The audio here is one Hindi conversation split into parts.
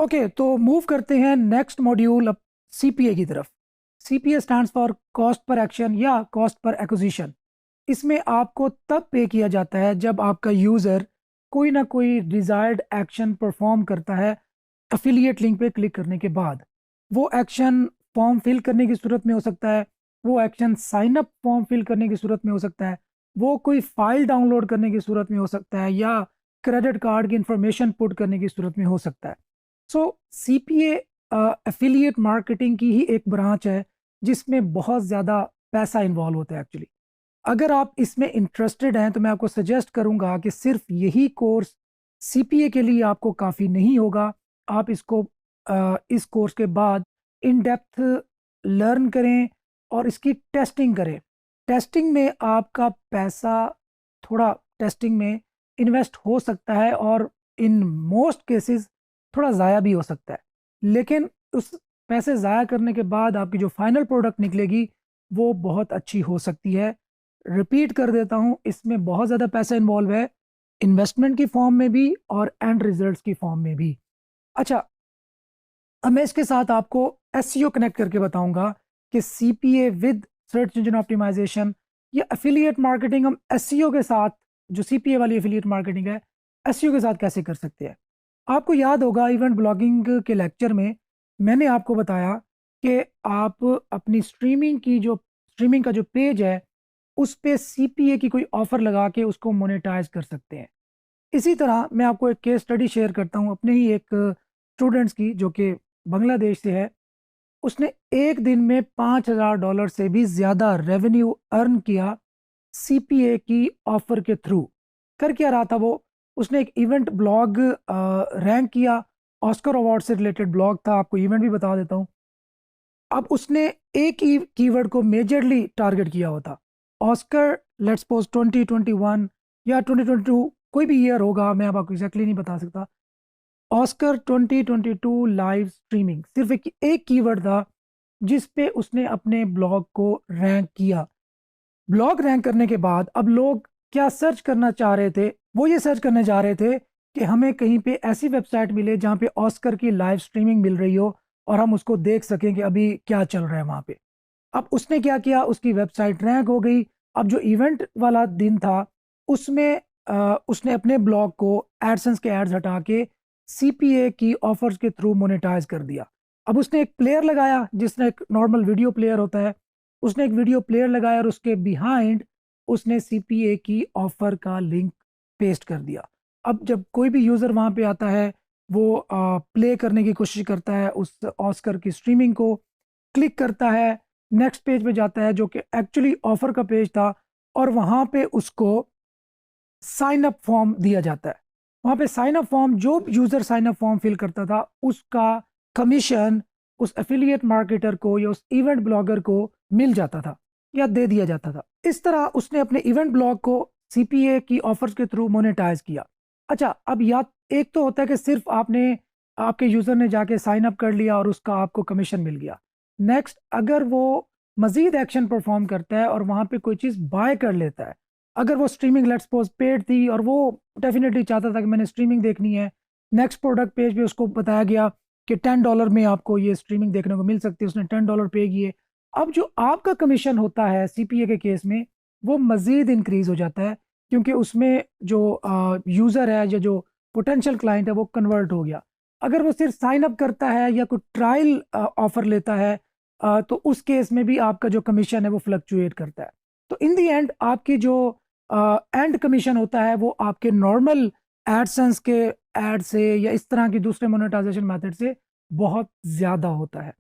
ओके, तो मूव करते हैं नेक्स्ट मॉड्यूल अब सीपीए की तरफ। CPA stands for cost per action या कॉस्ट पर एक्विजिशन। इसमें आपको तब पे किया जाता है जब आपका यूज़र कोई ना कोई डिज़ायर्ड एक्शन परफॉर्म करता है एफिलिएट लिंक पे क्लिक करने के बाद। वो एक्शन फॉर्म फिल करने की सूरत में हो सकता है, वो action sign up form fill करने की सूरत में हो सकता है, वो कोई फाइल डाउनलोड करने की सूरत में हो सकता है, या क्रेडिट कार्ड की इंफॉर्मेशन पुट करने की सूरत में हो सकता है। सो सीपीए एफिलिएट मार्केटिंग की ही एक ब्रांच है जिसमें बहुत ज़्यादा पैसा इन्वॉल्व होता है एक्चुअली। अगर आप इसमें इंटरेस्टेड हैं तो मैं आपको सजेस्ट करूंगा कि सिर्फ यही कोर्स सीपीए के लिए आपको काफ़ी नहीं होगा। आप इसको इस कोर्स के बाद इन डेप्थ लर्न करें और इसकी टेस्टिंग करें। टेस्टिंग में आपका पैसा थोड़ा टेस्टिंग में इन्वेस्ट हो सकता है और इन मोस्ट केसेस थोड़ा ज़ाया भी हो सकता है, लेकिन उस पैसे ज़ाया करने के बाद आपकी जो फाइनल प्रोडक्ट निकलेगी वो बहुत अच्छी हो सकती है। रिपीट कर देता हूँ, इसमें बहुत ज़्यादा पैसा इन्वॉल्व है, इन्वेस्टमेंट की फॉर्म में भी और एंड रिजल्ट्स की फॉर्म में भी। अच्छा, अब मैं इसके साथ आपको एसईओ कनेक्ट करके बताऊंगा कि CPA with search engine optimisation या एफिलिएट मार्केटिंग हम एसईओ के साथ, जो सीपीए वाली एफिलिएट मार्केटिंग है, एसईओ के साथ कैसे कर सकते हैं। आपको याद होगा इवेंट ब्लॉगिंग के लेक्चर में मैंने आपको बताया कि आप अपनी स्ट्रीमिंग का जो पेज है उस पे सीपीए की कोई ऑफर लगा के उसको मोनेटाइज कर सकते हैं। इसी तरह मैं आपको एक केस स्टडी शेयर करता हूँ अपने ही एक स्टूडेंट्स की, जो कि बांग्लादेश से है। उसने एक दिन में $5,000 से भी ज़्यादा रेवेन्यू अर्न किया सीपीए की ऑफर के थ्रू। कर क्या रहा था वो, उसने एक इवेंट ब्लॉग रैंक किया, ऑस्कर अवार्ड से रिलेटेड ब्लॉग था, आपको इवेंट भी बता देता हूँ। अब उसने एक ही कीवर्ड को मेजरली टारगेट किया होता, ऑस्कर लेट्स सपोज 2021 या 2022, कोई भी ईयर होगा, मैं अब आपको एग्जैक्टली नहीं बता सकता। ऑस्कर 2022 लाइव स्ट्रीमिंग सिर्फ एक कीवर्ड था जिस पे उसने अपने ब्लॉग को रैंक किया। ब्लॉग रैंक करने के बाद अब लोग क्या सर्च करना चाह रहे थे, वो ये सर्च करने जा रहे थे कि हमें कहीं पे ऐसी वेबसाइट मिले जहाँ पे ऑस्कर की लाइव स्ट्रीमिंग मिल रही हो और हम उसको देख सकें कि अभी क्या चल रहा है वहाँ पे। अब उसने क्या किया, उसकी वेबसाइट रैंक हो गई। अब जो इवेंट वाला दिन था उसमें उसने अपने ब्लॉग को एडसेंस के एड्स हटा के सीपीए की ऑफर्स के थ्रू मोनेटाइज कर दिया। अब उसने एक प्लेयर लगाया, जिसने एक नॉर्मल वीडियो प्लेयर होता है, उसने एक वीडियो प्लेयर लगाया और उसके बिहाइंड उसने सीपीए की ऑफर का लिंक पेस्ट कर दिया। अब जब कोई भी यूज़र वहाँ पे आता है, वो प्ले करने की कोशिश करता है उस ऑस्कर की स्ट्रीमिंग को, क्लिक करता है, नेक्स्ट पेज पे जाता है जो कि एक्चुअली ऑफर का पेज था, और वहाँ पे उसको साइन अप फॉर्म दिया जाता है। वहाँ पे साइन अप फॉर्म, जो user sign up form fill करता था उसका कमीशन उस एफिलिएट मार्केटर को या उस इवेंट ब्लॉगर को मिल जाता था या दे दिया जाता था। इस तरह उसने अपने इवेंट ब्लॉग को सीपीए की ऑफर्स के थ्रू मोनेटाइज किया। अच्छा, अब या एक तो होता है कि सिर्फ आपके यूज़र ने जाके साइन अप कर लिया और उसका आपको कमीशन मिल गया। नेक्स्ट, अगर वो मज़ीद एक्शन परफॉर्म करता है और वहाँ पे कोई चीज़ बाय कर लेता है, अगर वो स्ट्रीमिंग लेट्स सपोज पेड थी और वो डेफिनेटली चाहता था कि मैंने स्ट्रीमिंग देखनी है, नेक्स्ट प्रोडक्ट पेज पे उसको बताया गया कि $10 में आपको ये स्ट्रीमिंग देखने को मिल सकती है, उसने $10 पे किए। अब जो आपका कमीशन होता है सीपीए के केस में वो मज़ीद इंक्रीज हो जाता है, क्योंकि उसमें जो यूज़र है या जो पोटेंशियल क्लाइंट है वो कन्वर्ट हो गया। अगर वो सिर्फ साइन अप करता है या कोई ट्रायल ऑफर लेता है तो उस केस में भी आपका जो कमीशन है वो फ्लक्चुएट करता है। तो इन दी एंड आपकी जो एंड कमीशन होता है वो आपके नॉर्मल एडसेंस के एड से या इस तरह की दूसरे मोनेटाइजेशन मेथड से बहुत ज़्यादा होता है।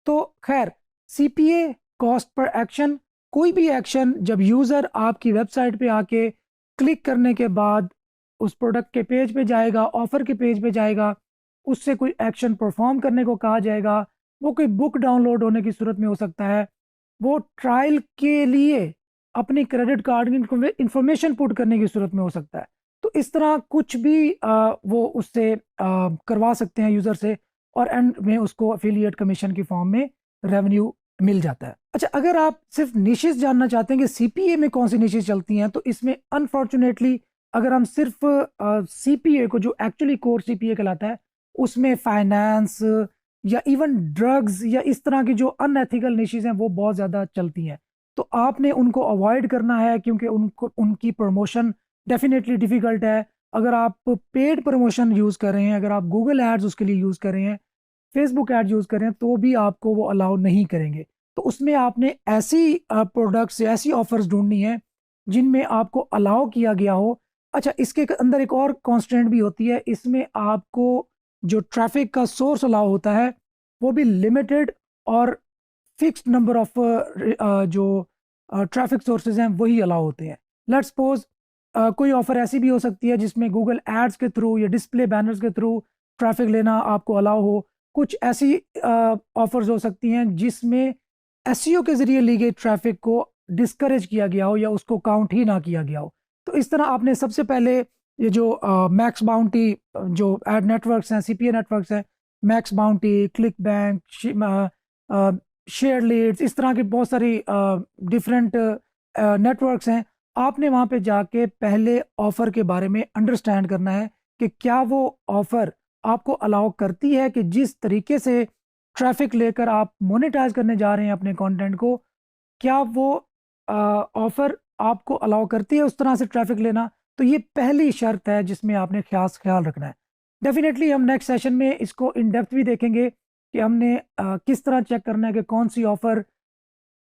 तो खैर, सीपीए कॉस्ट पर एक्शन, कोई भी एक्शन जब यूज़र आपकी वेबसाइट पे आके क्लिक करने के बाद उस प्रोडक्ट के पेज पे जाएगा, ऑफर के पेज पे जाएगा, उससे कोई एक्शन परफॉर्म करने को कहा जाएगा, वो कोई बुक डाउनलोड होने की सूरत में हो सकता है, वो ट्रायल के लिए अपनी क्रेडिट कार्ड की इंफॉर्मेशन पुट करने की सूरत में हो सकता है। तो इस तरह कुछ भी वो उससे करवा सकते हैं यूज़र से, और एंड में उसको अफिलिएट कमीशन की फॉर्म में रेवेन्यू मिल जाता है। अच्छा, अगर आप सिर्फ निशेस जानना चाहते हैं कि सीपीए में कौन सी निशेस चलती हैं, तो इसमें अनफॉर्चुनेटली अगर हम सिर्फ सीपीए को, जो एक्चुअली कोर सीपीए कहलाता है, उसमें फाइनेंस या इवन ड्रग्स या इस तरह की जो अनएथिकल निशेस हैं वो बहुत ज़्यादा चलती हैं। तो आपने उनको अवॉइड करना है, क्योंकि उनको उनकी प्रमोशन डेफिनेटली डिफ़िकल्ट है। अगर आप पेड प्रमोशन यूज़ कर रहे हैं, अगर आप गूगल एड्स उसके लिए यूज़ कर रहे हैं, फेसबुक एड यूज़ कर रहे हैं, तो भी आपको वो अलाउ नहीं करेंगे। तो उसमें आपने ऐसी प्रोडक्ट्स या ऐसी ऑफर्स ढूंढनी है जिनमें आपको अलाउ किया गया हो। अच्छा, इसके अंदर एक और कॉन्स्टेंट भी होती है, इसमें आपको जो ट्रैफिक का सोर्स अलाउ होता है वो भी लिमिटेड और फिक्स्ड नंबर ऑफ जो ट्रैफिक सोर्सेज हैं वही अलाउ होते हैं। लेट्स सपोज कोई ऑफर ऐसी भी हो सकती है जिसमें गूगल एड्स के थ्रू या डिस्प्ले बैनर्स के थ्रू ट्रैफिक लेना आपको अलाउ हो। कुछ ऐसी ऑफर्स हो सकती हैं जिसमें एसईओ के ज़रिए ली गई ट्रैफिक को डिस्करेज किया गया हो या उसको काउंट ही ना किया गया हो। तो इस तरह आपने सबसे पहले ये जो मैक्स बाउंटी जो एड नेटवर्क्स हैं, सीपीए नेटवर्क्स हैं, MaxBounty, ClickBank, share leads, इस तरह की बहुत सारी डिफरेंट नेटवर्क्स हैं। आपने वहाँ पे जाके पहले ऑफ़र के बारे में अंडरस्टैंड करना है कि क्या वो ऑफ़र आपको अलाउ करती है कि जिस तरीके से ट्रैफिक लेकर आप मोनेटाइज करने जा रहे हैं अपने कंटेंट को, क्या वो ऑफ़र आपको अलाउ करती है उस तरह से ट्रैफिक लेना। तो ये पहली शर्त है जिसमें आपने खास ख्याल रखना है। डेफिनेटली हम नेक्स्ट सेशन में इसको इन डेप्थ भी देखेंगे कि हमने किस तरह चेक करना है कि कौन सी ऑफ़र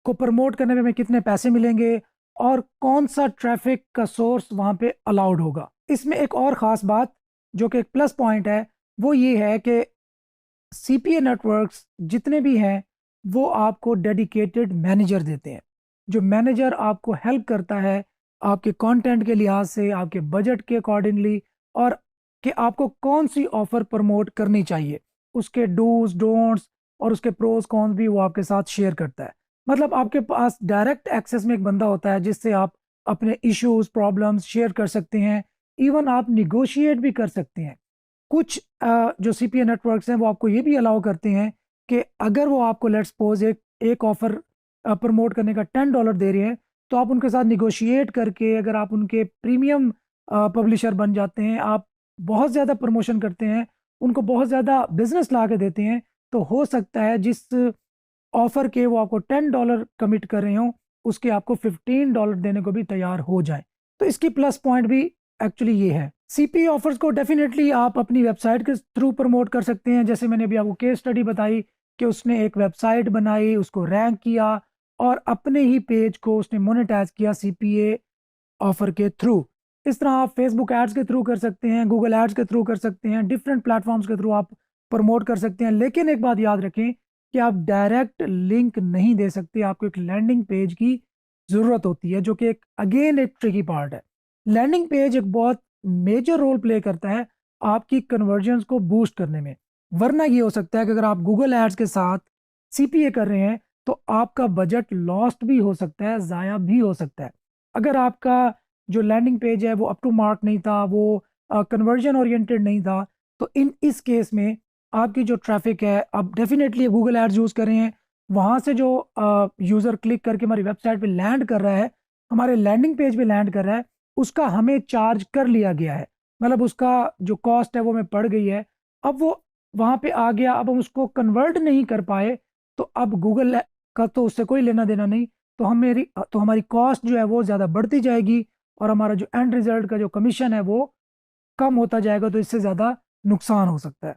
को प्रमोट करने में हमें कितने पैसे मिलेंगे और कौन सा ट्रैफिक का सोर्स वहाँ पे अलाउड होगा। इसमें एक और ख़ास बात जो कि एक प्लस पॉइंट है, वो ये है कि सीपीए नेटवर्क्स जितने भी हैं वो आपको डेडिकेटेड मैनेजर देते हैं। जो मैनेजर आपको हेल्प करता है आपके कंटेंट के लिहाज से, आपके बजट के अकॉर्डिंगली, और कि आपको कौन सी ऑफ़र प्रमोट करनी चाहिए, उसके डूज डोंट्स और उसके प्रोज कॉन्स भी वो आपके साथ शेयर करता है। मतलब आपके पास डायरेक्ट एक्सेस में एक बंदा होता है जिससे आप अपने इश्यूज प्रॉब्लम्स शेयर कर सकते हैं, इवन आप निगोशिएट भी कर सकते हैं। कुछ जो सीपीए नेटवर्क्स हैं वो आपको ये भी अलाउ करते हैं कि अगर वो आपको लेट्स सपोज एक ऑफ़र प्रमोट करने का $10 दे रहे हैं, तो आप उनके साथ निगोशिएट करके अगर आप उनके प्रीमियम पब्लिशर बन जाते हैं, आप बहुत ज़्यादा प्रमोशन करते हैं, उनको बहुत ज़्यादा बिजनेस ला के देते हैं, तो हो सकता है जिस ऑफ़र के वो आपको $10 कमिट कर रहे हों, उसके आपको $15 देने को भी तैयार हो जाएँ। तो इसकी प्लस पॉइंट भी एक्चुअली ये है। सीपी ऑफ़र्स को डेफ़िनेटली आप अपनी वेबसाइट के थ्रू प्रमोट कर सकते हैं। जैसे मैंने अभी आपको केस स्टडी बताई कि उसने एक वेबसाइट बनाई, उसको रैंक किया और अपने ही पेज को उसने मोनेटाइज़ किया सीपीए ऑफ़र के थ्रू। इस तरह आप फेसबुक एड्स के थ्रू कर सकते हैं, गूगल एड्स के थ्रू कर सकते हैं, डिफरेंट प्लेटफ़ॉर्म्स के थ्रू आप प्रमोट कर सकते हैं। लेकिन एक बात याद रखें कि आप डायरेक्ट लिंक नहीं दे सकते, आपको एक लैंडिंग पेज की ज़रूरत होती है, जो कि एक अगेन एक ट्रिकी पार्ट है। लैंडिंग पेज एक बहुत मेजर रोल प्ले करता है आपकी कन्वर्जन्स को बूस्ट करने में। वरना ये हो सकता है कि अगर आप गूगल एड्स के साथ सीपीए कर रहे हैं तो आपका बजट लॉस्ट भी हो सकता है, ज़ाया भी हो सकता है। अगर आपका जो लैंडिंग पेज है वो अप टू मार्क नहीं था, वो कन्वर्जन ओरिएंटेड नहीं था, तो इस केस में आपकी जो ट्रैफिक है, आप डेफिनेटली गूगल एड्स यूज़ कर रहे हैं, वहाँ से जो यूज़र क्लिक करके हमारी वेबसाइट पे लैंड कर रहा है, हमारे लैंडिंग पेज पे लैंड कर रहा है, उसका हमें चार्ज कर लिया गया है। मतलब उसका जो कॉस्ट है वो हमें पड़ गई है। अब वो वहाँ पे आ गया, अब हम उसको कन्वर्ट नहीं कर पाए, तो अब गूगल का तो उससे कोई लेना देना नहीं, तो हमारी कॉस्ट जो है वो ज़्यादा बढ़ती जाएगी और हमारा जो एंड रिज़ल्ट का जो कमीशन है वो कम होता जाएगा, तो इससे ज़्यादा नुकसान हो सकता है।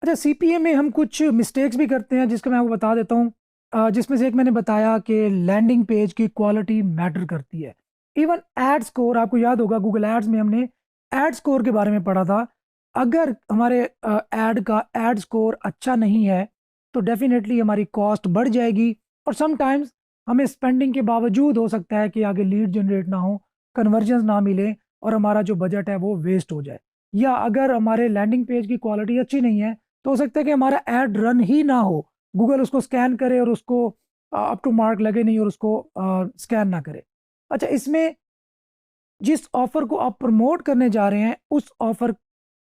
अच्छा, सीपीए में हम कुछ मिस्टेक्स भी करते हैं जिसको मैं आपको बता देता हूँ। जिसमें से एक मैंने बताया कि लैंडिंग पेज की क्वालिटी मैटर करती है। इवन एड स्कोर, आपको याद होगा गूगल एड्स में हमने एड स्कोर के बारे में पढ़ा था। अगर हमारे एड का एड स्कोर अच्छा नहीं है तो डेफिनेटली हमारी कॉस्ट बढ़ जाएगी और समटाइम्स हमें स्पेंडिंग के बावजूद हो सकता है कि आगे लीड जनरेट ना हो, कन्वर्जन्स ना मिले और हमारा जो बजट है वो वेस्ट हो जाए। या अगर हमारे लैंडिंग पेज की क्वालिटी अच्छी नहीं है तो हो सकता है कि हमारा ऐड रन ही ना हो, गूगल उसको स्कैन करे और उसको अप टू मार्क लगे नहीं और उसको स्कैन ना करे। अच्छा, इसमें जिस ऑफर को आप प्रमोट करने जा रहे हैं उस ऑफर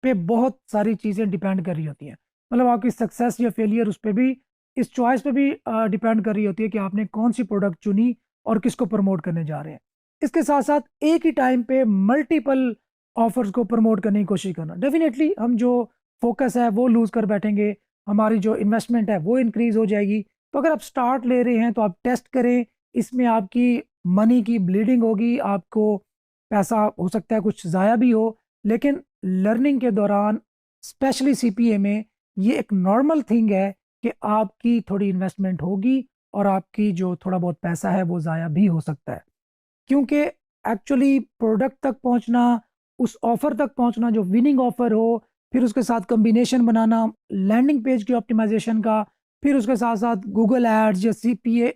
पे बहुत सारी चीज़ें डिपेंड कर रही होती हैं। मतलब आपकी सक्सेस या फेलियर उस पे भी, इस चॉइस पे भी डिपेंड कर रही होती है कि आपने कौन सी प्रोडक्ट चुनी और किसको प्रमोट करने जा रहे हैं। इसके साथ साथ एक ही टाइम पे मल्टीपल ऑफर्स को प्रमोट करने की कोशिश करना, डेफिनेटली हम जो फोकस है वो लूज कर बैठेंगे, हमारी जो इन्वेस्टमेंट है वो इंक्रीज हो जाएगी। तो अगर आप स्टार्ट ले रहे हैं तो आप टेस्ट करें, इसमें आपकी मनी की ब्लीडिंग होगी, आपको पैसा हो सकता है कुछ ज़ाया भी हो, लेकिन लर्निंग के दौरान स्पेशली सीपीए में ये एक नॉर्मल थिंग है कि आपकी थोड़ी इन्वेस्टमेंट होगी और आपकी जो थोड़ा बहुत पैसा है वो ज़ाया भी हो सकता है। क्योंकि एक्चुअली प्रोडक्ट तक पहुंचना, उस ऑफर तक पहुंचना जो विनिंग ऑफर हो, फिर उसके साथ कम्बिनेशन बनाना लैंडिंग पेज की ऑप्टिमाइजेशन का, फिर उसके साथ साथ गूगल एड्स या सीपीए,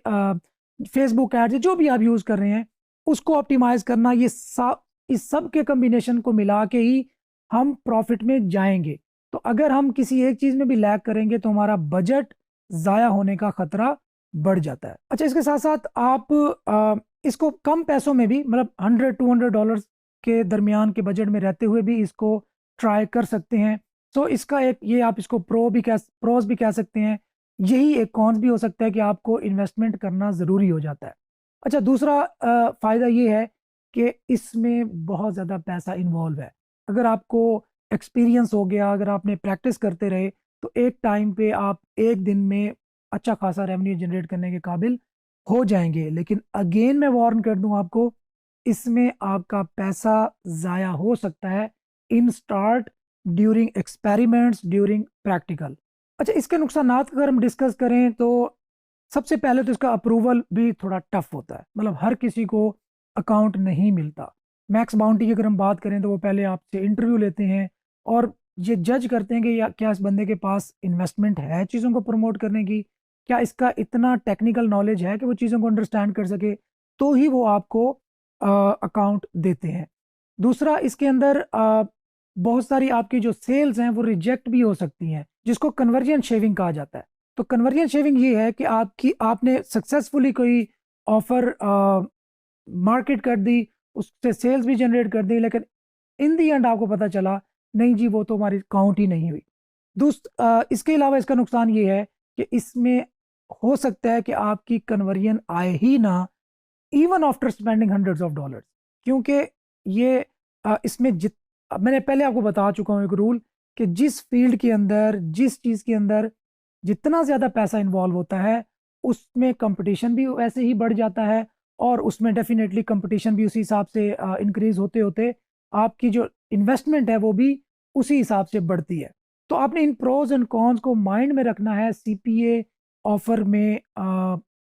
फेसबुक एड्स, जो भी आप यूज़ कर रहे हैं उसको ऑप्टिमाइज करना, इस सब के कम्बिनेशन को मिला के ही हम प्रॉफिट में जाएंगे। तो अगर हम किसी एक चीज़ में भी लैग करेंगे तो हमारा बजट ज़ाया होने का खतरा बढ़ जाता है। अच्छा, इसके साथ साथ आप इसको कम पैसों में भी, मतलब $100-200 के दरमियान के बजट में रहते हुए भी इसको ट्राई कर सकते हैं। तो इसका एक ये, आप इसको प्रोज भी कह सकते हैं, यही एक कॉन्स भी हो सकता है कि आपको इन्वेस्टमेंट करना ज़रूरी हो जाता है। अच्छा, दूसरा फ़ायदा ये है कि इसमें बहुत ज़्यादा पैसा इन्वॉल्व है। अगर आपको एक्सपीरियंस हो गया, अगर आपने प्रैक्टिस करते रहे, तो एक टाइम पे आप एक दिन में अच्छा खासा रेवेन्यू जनरेट करने के काबिल हो जाएंगे। लेकिन अगेन मैं वार्न कर दूं आपको, इसमें आपका पैसा ज़ाया हो सकता है in start, during experiments, during practical. अच्छा, इसके नुकसानात अगर हम डिस्कस करें तो सबसे पहले तो इसका अप्रूवल भी थोड़ा टफ होता है, मतलब हर किसी को अकाउंट नहीं मिलता। मैक्स बाउंटी की अगर हम बात करें तो वो पहले आपसे इंटरव्यू लेते हैं और ये जज करते हैं कि या क्या इस बंदे के पास इन्वेस्टमेंट है चीज़ों को प्रमोट करने की, क्या इसका इतना टेक्निकल नॉलेज है कि वो चीज़ों को अंडरस्टैंड कर सके, तो ही वो आपको अकाउंट देते हैं। दूसरा, इसके अंदर बहुत सारी आपकी जो सेल्स हैं वो रिजेक्ट भी हो सकती हैं, जिसको कन्वर्जन शेविंग कहा जाता है। तो कन्वर्जन शेविंग ये है कि आपने सक्सेसफुली कोई ऑफर मार्केट कर दी, उससे सेल्स भी जनरेट कर दी, लेकिन इन दी एंड आपको पता चला नहीं जी वो तो हमारी काउंट ही नहीं हुई। इसके अलावा इसका नुकसान ये है कि इसमें हो सकता है कि आपकी कन्वर्जन आए ही ना, इवन आफ्टर स्पेंडिंग $100s, क्योंकि ये इसमें मैंने पहले आपको बता चुका हूँ एक रूल, कि जिस फील्ड के अंदर, जिस चीज़ के अंदर जितना ज़्यादा पैसा इन्वॉल्व होता है उसमें कंपटीशन भी वैसे ही बढ़ जाता है, और उसमें डेफिनेटली कंपटीशन भी उसी हिसाब से इंक्रीज होते होते आपकी जो इन्वेस्टमेंट है वो भी उसी हिसाब से बढ़ती है। तो आपने इन प्रोज एंड कॉन्स को माइंड में रखना है सीपीए ऑफर में,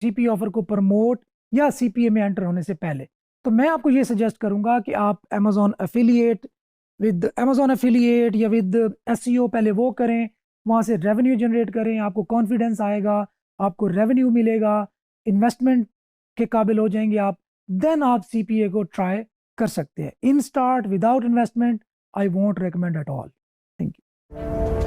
सीपीए ऑफर को प्रमोट या सीपीए में एंटर होने से पहले। तो मैं आपको ये सजेस्ट करूंगा कि आप अमेजोन एफिलिएट या विद एसईओ पहले वो करें, वहाँ से रेवेन्यू जनरेट करें, आपको कॉन्फिडेंस आएगा, आपको रेवेन्यू मिलेगा, इन्वेस्टमेंट के काबिल हो जाएंगे आप, देन आप सीपीए को ट्राई कर सकते हैं। In start without investment I won't recommend at all. Thank you.